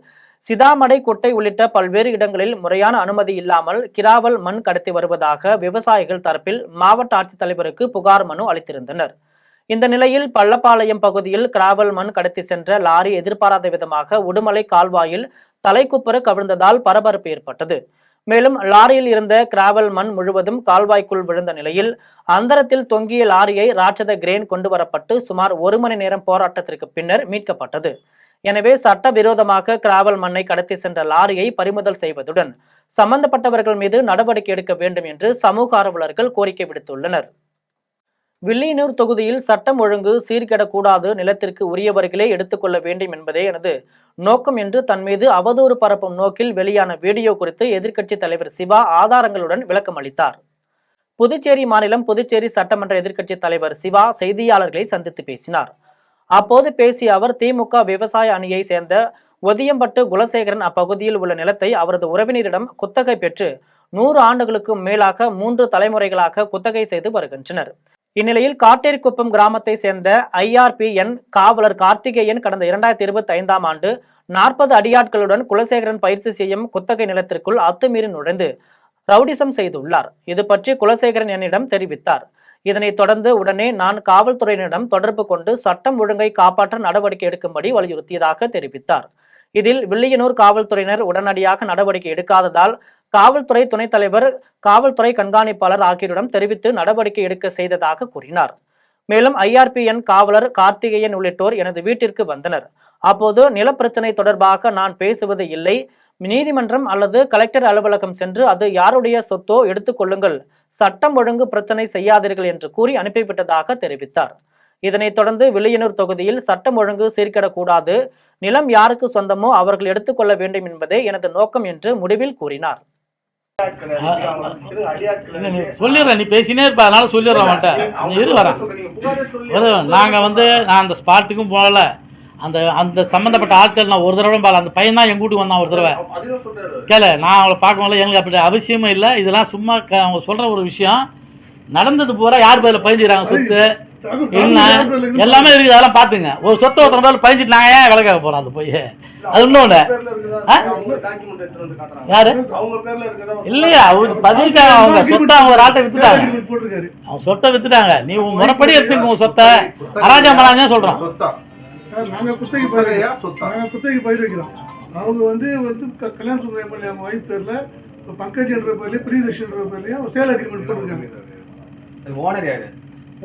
சிதாமடை குட்டை உள்ளிட்ட பல்வேறு இடங்களில் முறையான அனுமதி இல்லாமல் கிராவல் மண் கடத்தி வருவதாக விவசாயிகள் தரப்பில் மாவட்ட ஆட்சித்தலைவருக்கு புகார் மனு அளித்திருந்தனர். இந்த நிலையில் பள்ளப்பாளையம் பகுதியில் கிராவல் மண் கடத்தி சென்ற லாரி எதிர்பாராத விதமாக உடுமலை கால்வாயில் தலைக்குப்புற கவிழ்ந்ததால் பரபரப்பு ஏற்பட்டது. மேலும் லாரியில் இருந்த கிராவல் மண் முழுவதும் கால்வாய்க்குள் விழுந்த நிலையில் அந்தரத்தில் தொங்கிய லாரியை ராட்சத கிரேன் கொண்டு வரப்பட்டு சுமார் 1 மணி நேரம் போராட்டத்திற்கு பின்னர் மீட்கப்பட்டது. எனவே சட்டவிரோதமாக கிராவல் மண்ணை கடத்தி சென்ற லாரியை பறிமுதல் செய்வதுடன் சம்பந்தப்பட்டவர்கள் மீது நடவடிக்கை எடுக்க வேண்டும் என்று சமூக ஆர்வலர்கள் கோரிக்கை விடுத்துள்ளனர். வில்லியனூர் தொகுதியில் சட்டம் ஒழுங்கு சீர்கெடக்கூடாது, நிலத்திற்கு உரியவர்களே எடுத்துக்கொள்ள வேண்டும் என்பதே எனது நோக்கம் என்று தன் மீது அவதூறு பரப்பும் நோக்கில் வெளியான வீடியோ குறித்து எதிர்க்கட்சி தலைவர் சிவா ஆதாரங்களுடன் விளக்கம் அளித்தார். புதுச்சேரி மாநிலம் புதுச்சேரி சட்டமன்ற எதிர்க்கட்சி தலைவர் சிவா செய்தியாளர்களை சந்தித்து பேசினார். அப்போது பேசிய அவர், திமுக விவசாய அணியை சேர்ந்த ஒதியம்பட்டு குலசேகரன் அப்பகுதியில் உள்ள நிலத்தை அவரது உறவினரிடம் குத்தகை பெற்று 100 ஆண்டுகளுக்கு மேலாக 3 தலைமுறைகளாக குத்தகை செய்து வருகின்றனர். இந்நிலையில் காட்டேரிக்குப்பம் கிராமத்தை சேர்ந்த IRPN காவலர் கார்த்திகேயன் கடந்த 2025ஆம் ஆண்டு 40 அடியாட்களுடன் குலசேகரன் பயிற்சி செய்யும் குத்தகை நிலத்திற்குள் அத்துமீறி நுழைந்து ரவுடிசம் செய்துள்ளார். இது பற்றி குலசேகரன் என்னிடம் தெரிவித்தார். இதனைத் தொடர்ந்து உடனே நான் காவல்துறையினரிடம் தொடர்பு கொண்டு சட்டம் ஒழுங்கை காப்பாற்ற நடவடிக்கை எடுக்கும்படி வலியுறுத்தியதாக தெரிவித்தார். இதில் வில்லியனூர் காவல்துறையினர் உடனடியாக நடவடிக்கை எடுக்காததால் காவல்துறை துணைத் தலைவர், காவல்துறை கண்காணிப்பாளர் ஆகியோரிடம் தெரிவித்து நடவடிக்கை எடுக்க செய்ததாக கூறினார். மேலும் IRPN காவலர் கார்த்திகேயன் உள்ளிட்டோர் எனது வீட்டிற்கு வந்தனர். அப்போது நிலப்பிரச்சனை தொடர்பாக நான் பேசுவது இல்லை, நீதிமன்றம் அல்லது கலெக்டர் அலுவலகம் சென்று அது யாருடைய சொத்தோ எடுத்துக்கொள்ளுங்கள், சட்டம் ஒழுங்கு பிரச்சனை செய்யாதீர்கள் என்று கூறி அனுப்பிவிட்டதாக தெரிவித்தார். இதனைத் தொடர்ந்து வில்லியனூர் தொகுதியில் சட்டம் ஒழுங்கு சீர்கெடக்கூடாது, நிலம் யாருக்கு சொந்தமோ அவர்கள் எடுத்துக்கொள்ள வேண்டும் என்பதே எனது நோக்கம் என்று முடிவில் கூறினார். சொல்லிடுறேன், நீ பேசினே இருப்ப, அதனால சொல்லிடுறேன். இரு வரேன். நாங்க நான் அந்த ஸ்பாட்டுக்கும் போகல, அந்த அந்த சம்மந்தப்பட்ட ஆட்கள் நான் ஒரு தடவை பால, அந்த பையன் தான் எங்க வீட்டுக்கு வந்தான் ஒரு தடவை. கேளு, நான் அவளை பார்க்கல, எங்களுக்கு அப்படி அவசியமும் இல்லை. இதெல்லாம் சும்மா அவங்க சொல்ற ஒரு விஷயம். நடந்தது பூரா யார் பேர்ல பதிஞ்சுக்கிறாங்க சொத்து என்ன எல்லாமே இருக்குது, அதெல்லாம் பாத்துங்க. ஒரு சொத்தை ஒருத்தர் பேர்ல பதிஞ்சிட்டு நாங்க ஏன் விளக்காக போறோம் அது போய்? அது இன்னொன்னு யாரு இல்லையா, பதிஞ்சாங்க. அவங்க சொத்தை அவங்க ஒரு ஆட்டை வித்துட்டாங்க, அவங்க சொத்தை வித்துட்டாங்க. நீ உன் முறைப்படி எடுத்துங்க உன் சொத்தை. அராஜா மராஜா சொல்றோம். நாங்க குத்தகை பயிர் வைக்கிறோம். அவங்க கல்யாண சுந்தரம் எம்எல்ஏ அவங்க வைஃப் பேர்ல, பங்கஜ் என்ற பேர்லயும் பிரியதர்ஷன் என்ற பேர்லயும் சேல் அக்ரிமெண்ட் போட்டிருக்காங்க. ஓனர் யாரு?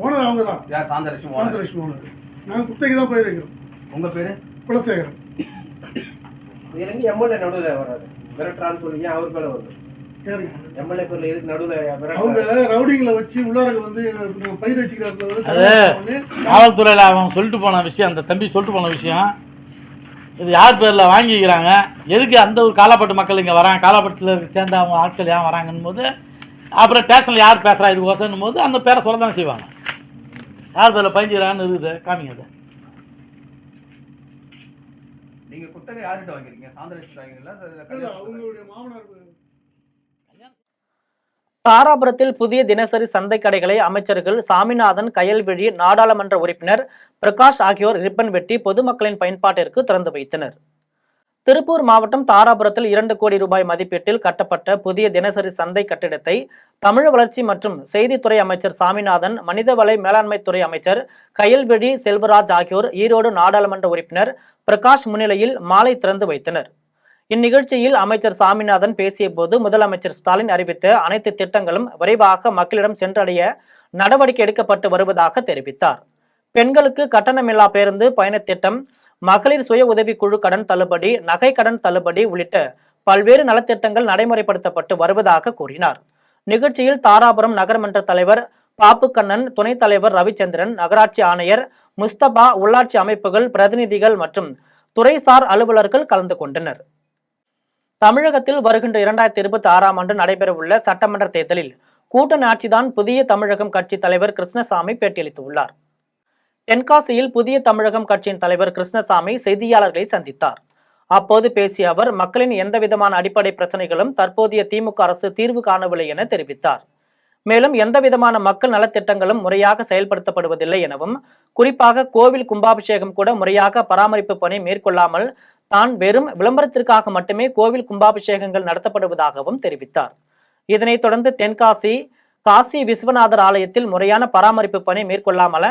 ஓனர் அவங்க தான், சாந்தலட்சுமி ஓனர். நாங்க குத்தகை தான் பயிர் வைக்கிறோம். உங்க பேரு? குலசேகரன். எம்எல்ஏ நடுவில் வராது, விரட்டுறான்னு சொல்லுங்க. அவர் பேர வருது எம்எல்ஏ பேர்ல எதுக்கு நடுவில்? அவங்க ரவுடிங்களை வச்சு உள்ளார பயிர் வச்சுக்கிறாங்க. காவல்துறையில அவன் சொல்லிட்டு போன விஷயம், அந்த தம்பி சொல்லிட்டு போன விஷயம், இது யார் பேர்ல வாங்கிக்கிறாங்க, எதுக்கு அந்த ஒரு காலாப்பட்டு மக்கள் இங்க வராங்க, காலாப்பட்டுல சேர்ந்த அவங்க ஆட்கள் ஏன் வராங்கன்னு போது, அப்புறம் ஸ்டேஷன்ல யார் பேசுறா இதுக்கோசம் போது அந்த பேரை சொல்ல தானே செய்வாங்க. யார் பேர்ல பதிஞ்சுக்கிறான்னு இருக்குது, காமிங்க அதை. நீங்க குத்தகை யார்கிட்ட வாங்கிருக்கீங்க? சாந்தலட்சுமி வாங்கிருக்கீங்களா? அவங்களுடைய மாமனார். தாராபுரத்தில் புதிய தினசரி சந்தை கடைகளை அமைச்சர்கள் சாமிநாதன், கயல்விழி, நாடாளுமன்ற உறுப்பினர் பிரகாஷ் ஆகியோர் ரிப்பன் வெட்டி பொதுமக்களின் பயன்பாட்டிற்கு திறந்து வைத்தனர். திருப்பூர் மாவட்டம் தாராபுரத்தில் 2 கோடி ரூபாய் மதிப்பீட்டில் கட்டப்பட்ட புதிய தினசரி சந்தை கட்டிடத்தை தமிழ் வளர்ச்சி மற்றும் செய்தித்துறை அமைச்சர் சாமிநாதன், மனிதவள மேலாண்மைத்துறை அமைச்சர் கயல்விழி செல்வராஜ் ஆகியோர் ஈரோடு நாடாளுமன்ற உறுப்பினர் பிரகாஷ் முன்னிலையில் மாலை திறந்து வைத்தனர். இந்நிகழ்ச்சியில் அமைச்சர் சாமிநாதன் பேசிய போது, முதலமைச்சர் ஸ்டாலின் அறிவித்த அனைத்து திட்டங்களும் விரைவாக மக்களிடம் சென்றடைய நடவடிக்கை எடுக்கப்பட்டு வருவதாக தெரிவித்தார். பெண்களுக்கு கட்டணமில்லா பேருந்து பயணத் திட்டம், மகளிர் சுய உதவி குழு கடன் தள்ளுபடி, நகை கடன் தள்ளுபடி உள்ளிட்ட பல்வேறு நலத்திட்டங்கள் நடைமுறைப்படுத்தப்பட்டு வருவதாக கூறினார். நிகழ்ச்சியில் தாராபுரம் நகர்மன்ற தலைவர் பாப்புக்கண்ணன், துணைத் தலைவர் ரவிச்சந்திரன், நகராட்சி ஆணையர் முஸ்தபா, உள்ளாட்சி அமைப்புகள் பிரதிநிதிகள் மற்றும் துறைசார் அலுவலர்கள் கலந்து கொண்டனர். தமிழகத்தில் வருகின்ற 2026ஆம் ஆண்டு நடைபெறவுள்ள சட்டமன்ற தேர்தலில் கூட்டணி ஆட்சிதான் புதிய தமிழகம் கட்சி தலைவர் கிருஷ்ணசாமி பேட்டியளித்துள்ளார். தென்காசியில் புதிய தமிழகம் கட்சியின் தலைவர் கிருஷ்ணசாமி செய்தியாளர்களை சந்தித்தார். அப்போது பேசிய அவர், மக்களின் எந்தவிதமான அடிப்படை பிரச்சனைகளும் தற்போதைய திமுக அரசு தீர்வு காணவில்லை என தெரிவித்தார். மேலும் எந்தவிதமான மக்கள் நலத்திட்டங்களும் முறையாக செயல்படுத்தப்படுவதில்லை எனவும், குறிப்பாக கோவில் கும்பாபிஷேகம் கூட முறையாக பராமரிப்பு பணி மேற்கொள்ளாமல் தான் வெறும் விளம்பரத்திற்காக மட்டுமே கோவில் கும்பாபிஷேகங்கள் நடத்தப்படுவதாகவும் தெரிவித்தார். இதனைத் தொடர்ந்து தென்காசி காசி விஸ்வநாதர் ஆலயத்தில் முறையான பராமரிப்பு பணி மேற்கொள்ளாமல்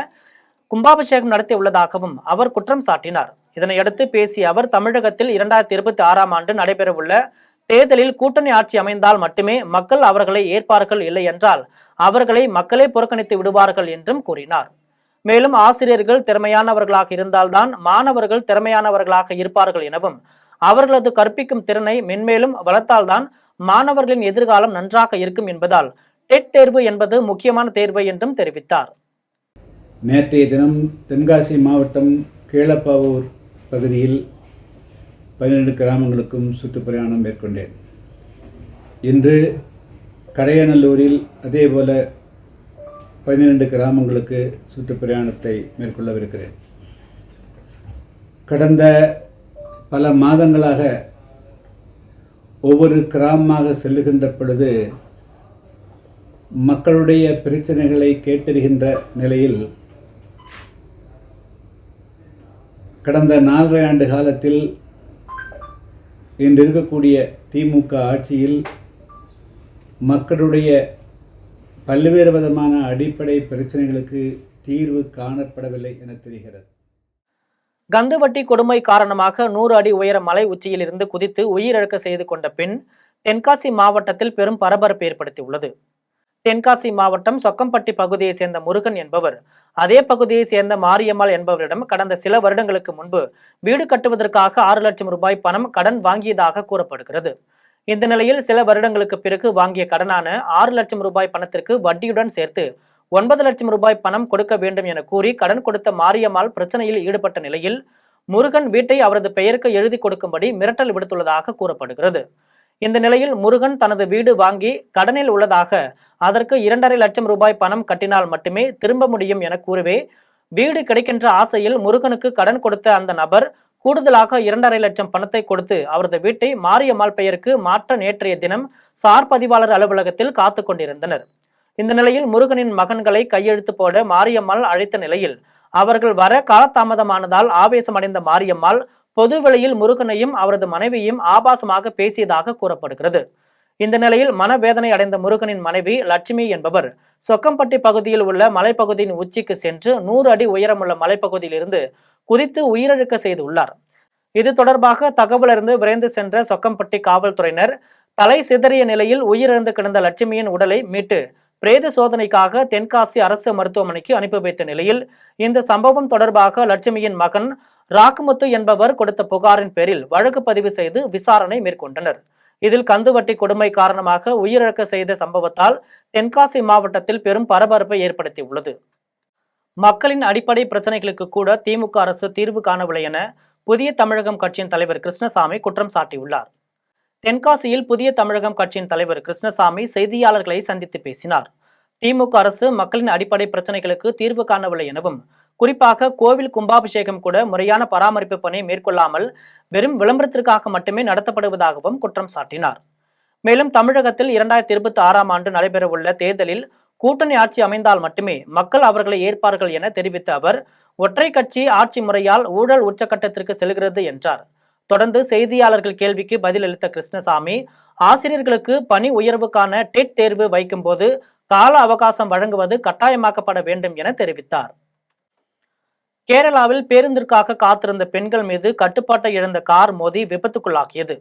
கும்பாபிஷேகம் நடத்தி உள்ளதாகவும் அவர் குற்றம் சாட்டினார். இதனையடுத்து பேசிய அவர், தமிழகத்தில் 2026ஆம் ஆண்டு நடைபெறவுள்ள தேர்தலில் கூட்டணி ஆட்சி அமைந்தால் மட்டுமே மக்கள் அவர்களை ஏற்பார்கள், இல்லை என்றால் அவர்களை மக்களே புறக்கணித்து விடுவார்கள் என்றும் கூறினார். மேலும் ஆசிரியர்கள் திறமையானவர்களாக இருந்தால்தான் மாணவர்கள் திறமையானவர்களாக இருப்பார்கள் எனவும், அவர்களது கற்பிக்கும் திறனை மென்மேலும் வளர்த்தால்தான் மாணவர்களின் எதிர்காலம் நன்றாக இருக்கும் என்பதால் டெட் தேர்வு என்பது முக்கியமான தேர்வு என்றும் தெரிவித்தார். நேற்றைய தினம் தென்காசி மாவட்டம் கீழப்பாவூர் பகுதியில் 12 கிராமங்களுக்கும் சுற்றுப்பிரயாணம் மேற்கொண்டேன். இன்று கடையநல்லூரில் அதேபோல 12 கிராமங்களுக்கு சுற்றுப்பிரயாணத்தை மேற்கொள்ளவிருக்கிறேன். கடந்த பல மாதங்களாக ஒவ்வொரு கிராமமாக செல்லுகின்ற பொழுது மக்களுடைய பிரச்சனைகளை கேட்டறிகின்ற நிலையில் கடந்த 4.5 ஆண்டு காலத்தில் இன்று இருக்கக்கூடிய திமுக ஆட்சியில் மக்களுடைய பல்வேறு விதமான அடிப்படை பிரச்சனைகளுக்கு தீர்வு காணப்படவில்லை என தெரிகிறது. கந்துவட்டி கொடுமை காரணமாக 100 அடி உயர மலை உச்சியில் இருந்து குதித்து உயிரிழக்க செய்து கொண்ட பெண் தென்காசி மாவட்டத்தில் பெரும் பரபரப்பு ஏற்படுத்தியுள்ளது. தென்காசி மாவட்டம் சொக்கம்பட்டி பகுதியை சேர்ந்த முருகன் என்பவர் அதே பகுதியை சேர்ந்த மாரியம்மாள் என்பவரிடம் கடந்த சில வருடங்களுக்கு முன்பு வீடு கட்டுவதற்காக 6 லட்சம் ரூபாய் பணம் கடன் வாங்கியதாக கூறப்படுகிறது. இந்த நிலையில் சில வருடங்களுக்கு பிறகு வாங்கிய கடனான 6 லட்சம் ரூபாய் பணத்திற்கு வட்டியுடன் சேர்த்து 9 லட்சம் ரூபாய் பணம் கொடுக்க வேண்டும் என கூறி கடன் கொடுத்த மாரியம்மாள் பிரச்சனையில் ஈடுபட்ட நிலையில் முருகன் வீட்டை அவரது பெயருக்கு எழுதி கொடுக்கும்படி மிரட்டல் விடுத்துள்ளதாக கூறப்படுகிறது. இந்த நிலையில் முருகன் தனது வீடு வாங்கி கடனில் உள்ளதாக அதற்கு 2.5 லட்சம் ரூபாய் பணம் கட்டினால் மட்டுமே திரும்ப முடியும் என கூறவே வீடு கிடைக்கின்ற ஆசையில் முருகனுக்கு கடன் கொடுத்த அந்த நபர் கூடுதலாக 2.5 லட்சம் பணத்தை கொடுத்து அவரது வீட்டை மாரியம்மாள் பெயருக்கு மாற்ற நேற்றைய தினம் சார் பதிவாளர் அலுவலகத்தில் காத்து கொண்டிருந்தனர். இந்த நிலையில் முருகனின் மகன்களை கையெழுத்து போட மாரியம்மாள் அழைத்த நிலையில் அவர்கள் வர காலதாமதமானதால் ஆவேசமடைந்த மாரியம்மாள் பொதுவெளியில் முருகனையும் அவரது மனைவியும் ஆபாசமாக பேசியதாக கூறப்படுகிறது. இந்த நிலையில் மனவேதனை அடைந்த முருகனின் மனைவி லட்சுமி என்பவர் சொக்கம்பட்டி பகுதியில் உள்ள மலைப்பகுதியின் உச்சிக்கு சென்று 100 அடி உயரமுள்ள மலைப்பகுதியில் இருந்து குதித்து உயிரிழக்க செய்துள்ளார். இது தொடர்பாக தகவலறிந்து விரைந்து சென்ற சொக்கம்பட்டி காவல்துறையினர் தலை சிதறிய நிலையில் உயிரிழந்து கிடந்த லட்சுமியின் உடலை மீட்டு பிரேத சோதனைக்காக தென்காசி அரசு மருத்துவமனைக்கு அனுப்பி வைத்த நிலையில் இந்த சம்பவம் தொடர்பாக லட்சுமியின் மகன் ராக்குமுத்து என்பவர் கொடுத்த புகாரின் பேரில் வழக்கு பதிவு செய்து விசாரணை மேற்கொண்டனர். இதில் கந்துவட்டி கொடுமை காரணமாக உயிரிழக்க செய்த சம்பவத்தால் தென்காசி மாவட்டத்தில் பெரும் பரபரப்பை ஏற்படுத்தியுள்ளது. மக்களின் அடிப்படை பிரச்சனைகளுக்கு கூட திமுக அரசு தீர்வு காணவில்லை என புதிய தமிழகம் கட்சியின் தலைவர் கிருஷ்ணசாமி குற்றம் சாட்டியுள்ளார். தென்காசியில் புதிய தமிழகம் கட்சியின் தலைவர் கிருஷ்ணசாமி செய்தியாளர்களை சந்தித்து பேசினார். திமுக அரசு மக்களின் அடிப்படை பிரச்சனைகளுக்கு தீர்வு காணவில்லை எனவும் குறிப்பாக கோவில் கும்பாபிஷேகம் கூட முறையான பராமரிப்பு பணி மேற்கொள்ளாமல் வெறும் விளம்பரத்திற்காக மட்டுமே நடத்தப்படுவதாகவும் குற்றம் சாட்டினார். மேலும் தமிழகத்தில் 2026ஆம் ஆண்டு நடைபெறவுள்ள தேர்தலில் கூட்டணி ஆட்சி அமைந்தால் மட்டுமே மக்கள் அவர்களை ஏற்பார்கள் என தெரிவித்த அவர் ஒற்றை கட்சி ஆட்சி முறையால் ஊழல் உச்சக்கட்டத்திற்கு செல்கிறது என்றார். தொடர்ந்து செய்தியாளர்கள் கேள்விக்கு பதிலளித்த கிருஷ்ணசாமி ஆசிரியர்களுக்கு பணி உயர்வுக்கான டெட் தேர்வு வைக்கும் போது கால அவகாசம் வழங்குவது கட்டாயமாக்கப்பட வேண்டும் என தெரிவித்தார். கேரளாவில் பேருந்திற்காக காத்திருந்த பெண்கள் மீது கட்டுப்பாட்டை இழந்த கார் மோதி விபத்துக்குள்ளாகியது.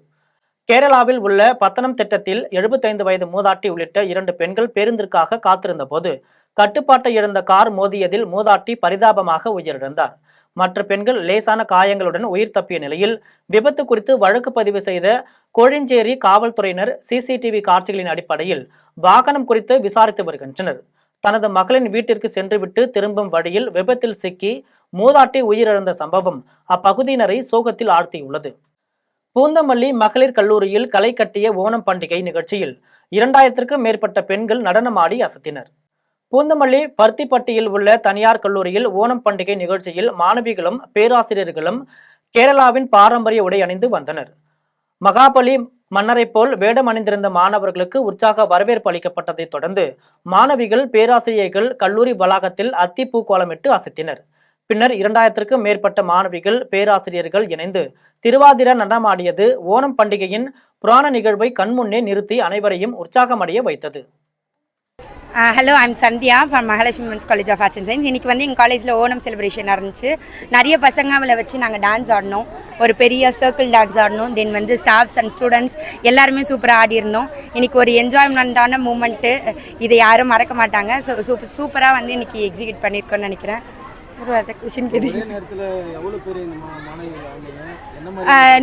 கேரளாவில் உள்ள பத்தனம் திட்டத்தில் 75 வயது மூதாட்டி உள்ளிட்ட 2 பெண்கள் பேருந்திற்காக காத்திருந்த போது கட்டுப்பாட்டை இழந்த கார் மோதியதில் மூதாட்டி பரிதாபமாக உயிரிழந்தார். மற்ற பெண்கள் லேசான காயங்களுடன் உயிர் தப்பிய நிலையில் விபத்து குறித்து வழக்கு பதிவு செய்த கோழிஞ்சேரி காவல்துறையினர் சிசிடிவி காட்சிகளின் அடிப்படையில் வாகனம் குறித்து விசாரித்து வருகின்றனர். தனது மகளின் வீட்டிற்கு சென்றுவிட்டு திரும்பும் வழியில் விபத்தில் சிக்கி மூதாட்டி உயிரிழந்த சம்பவம் அப்பகுதியினரை சோகத்தில் ஆழ்த்தியுள்ளது. பூந்தமல்லி மகளிர் கல்லூரியில் களை கட்டிய ஓணம் பண்டிகை நிகழ்ச்சியில் 2000க்கும் மேற்பட்ட பெண்கள் நடனமாடி அசத்தினர். பூந்தமல்லி பருத்திப்பட்டியில் உள்ள தனியார் கல்லூரியில் ஓணம் பண்டிகை நிகழ்ச்சியில் மாணவிகளும் பேராசிரியர்களும் கேரளாவின் பாரம்பரிய உடை அணிந்து வந்தனர். மகாபலி மன்னரை போல் வேடம் அணிந்திருந்த மாணவர்களுக்கு உற்சாக வரவேற்பு அளிக்கப்பட்டதை தொடர்ந்து மாணவிகள் பேராசிரியர்கள் கல்லூரி வளாகத்தில் அத்திப்பூ கோலமிட்டு அசத்தினர். பின்னர் 2000க்கும் மேற்பட்ட மாணவிகள் பேராசிரியர்கள் இணைந்து திருவாதிரை நடனமாடியது ஓணம் பண்டிகையின் புராண நிகழ்வை கண்முன்னே நிறுத்தி அனைவரையும் உற்சாகமடைய வைத்தது. Hello, I'm Sandhya from Mahalakshmi women's college of arts and science. இன்றைக்கி வந்து எங்கள் காலேஜில் ஓணம் செலிப்ரேஷன் நடந்துச்சு. நிறைய பசங்களை வச்சு நாங்கள் டான்ஸ் ஆடினோம். ஒரு பெரிய சர்க்கிள் டான்ஸ் ஆடினோம். தென் வந்து ஸ்டாஃப்ஸ் அண்ட் ஸ்டூடெண்ட்ஸ் எல்லாருமே சூப்பராக ஆடிருந்தோம். இன்றைக்கி ஒரு என்ஜாய்மெண்ட்டான மூமெண்ட்டு, இதை யாரும் மறக்க மாட்டாங்க. சூப்பராக வந்து இன்றைக்கி எக்ஸிக்யூட் பண்ணியிருக்கோன்னு நினைக்கிறேன்.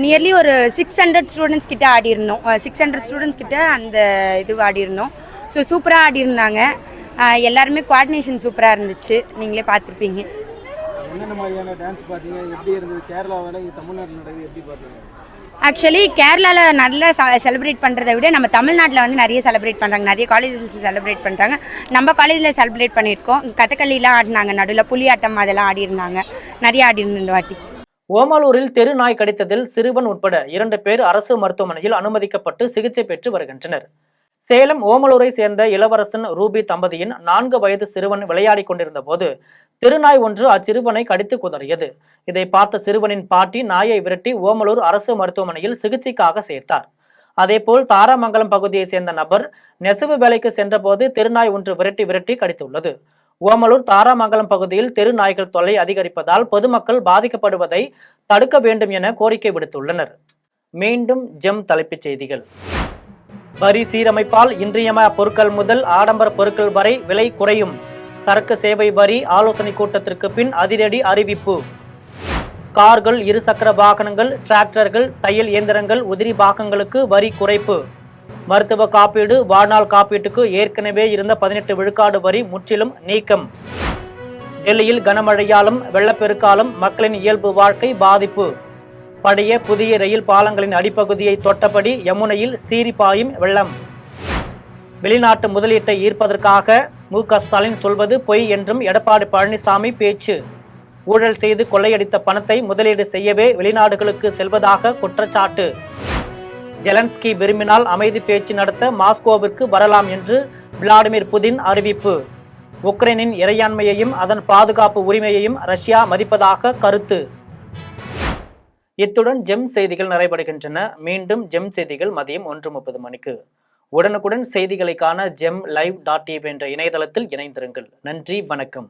நியர்லி ஒரு 600 ஸ்டூடெண்ட்ஸ் கிட்ட ஆடிருந்தோம். 600 ஸ்டூடெண்ட்ஸ் கிட்ட அந்த இது ஆடிருந்தோம். ஸோ சூப்பராக ஆடிருந்தாங்க. எல்லாருமே கோஆர்டினேஷன் சூப்பராக இருந்துச்சு, நீங்களே பார்த்துருப்பீங்க. என்னென்ன மாதிரியான டான்ஸ் பார்த்தீங்க, எப்படி இருந்தது? கேரளாவோட தமிழ்நாட்டில் நடக்குது, எப்படி பார்த்தீங்க? ஆக்சுவலி கேரளாவில் நல்லா செலிப்ரேட் பண்ணுறதை விட நம்ம தமிழ்நாட்டில் வந்து நிறைய செலிப்ரேட் பண்ணுறாங்க, நிறைய காலேஜஸ் செலிப்ரேட் பண்ணுறாங்க. நம்ம காலேஜில் செலிப்ரேட் பண்ணியிருக்கோம். கதகளிலாம் ஆடினாங்க, நடுவில் புலியாட்டம் அதெல்லாம் ஆடி இருந்தாங்க, நிறைய ஆடி இருந்தது இந்த வாட்டி. ஓமலூரில் தெரு நாய் கடித்ததில் சிறுவன் உட்பட 2 பேர் அரசு மருத்துவமனையில் அனுமதிக்கப்பட்டு சிகிச்சை பெற்று வருகின்றனர். சேலம் ஓமலூரை சேர்ந்த இளவரசன் ரூபி தம்பதியின் 4 வயது சிறுவன் விளையாடி கொண்டிருந்த போது திருநாய் ஒன்று அச்சிறுவனை கடித்து குதறியது. இதை பார்த்த சிறுவனின் பாட்டி நாயை விரட்டி ஓமலூர் அரசு மருத்துவமனையில் சிகிச்சைக்காக சேர்த்தார். அதேபோல் தாராமங்கலம் பகுதியை சேர்ந்த நபர் நெசவு வேலைக்கு சென்றபோது திருநாய் ஒன்று விரட்டி கடித்துள்ளது. ஓமலூர் தாராமங்கலம் பகுதியில் தெரு நாய்கள் தொல்லை அதிகரிப்பதால் பொதுமக்கள் பாதிக்கப்படுவதை தடுக்க வேண்டும் என கோரிக்கை விடுத்துள்ளனர். மீண்டும் ஜெம் தலைப்புச் செய்திகள். வரி சீரமைப்பால் இன்றியமையா பொருட்கள் முதல் ஆடம்பர பொருட்கள் வரை விலை குறையும். சரக்கு சேவை வரி ஆலோசனை கூட்டத்திற்கு பின் அதிரடி அறிவிப்பு. கார்கள், இருசக்கர வாகனங்கள், டிராக்டர்கள், தையல் இயந்திரங்கள், உதிரி பாகங்களுக்கு வரி குறைப்பு. மருத்துவ காப்பீடு, வாழ்நாள் காப்பீட்டுக்கு ஏற்கனவே இருந்த 18 விழுக்காடு வரி முற்றிலும் நீக்கம். டெல்லியில் கனமழையாலும் வெள்ளப்பெருக்காலும் மக்களின் இயல்பு வாழ்க்கை பாதிப்பு. பழைய புதிய ரயில் பாலங்களின் அடிப்பகுதியை தொட்டபடி யமுனையில் சீறி பாயும் வெள்ளம். வெளிநாட்டு முதலீட்டை ஈர்ப்பதற்காக மு.க. ஸ்டாலின் சொல்வது பொய் என்றும் எடப்பாடி பழனிசாமி பேச்சு. ஊழல் செய்து கொள்ளையடித்த பணத்தை முதலீடு செய்யவே வெளிநாடுகளுக்கு செல்வதாக குற்றச்சாட்டு. ஜெலன்ஸ்கி விரும்பினால் அமைதி பேச்சு நடத்த மாஸ்கோவிற்கு வரலாம் என்று விளாடிமிர் புதின் அறிவிப்பு. உக்ரைனின் இறையாண்மையையும் அதன் பாதுகாப்பு உரிமையையும் ரஷ்யா மதிப்பதாக கருத்து. இத்துடன் ஜெம் செய்திகள் நிறைவடைகின்றன. மீண்டும் ஜெம் செய்திகள் மதியம் 1:30 மணிக்கு. உடனுக்குடன் செய்திகளை காண gemlive.tv என்ற இணையதளத்தில் இணைந்திருங்கள். நன்றி, வணக்கம்.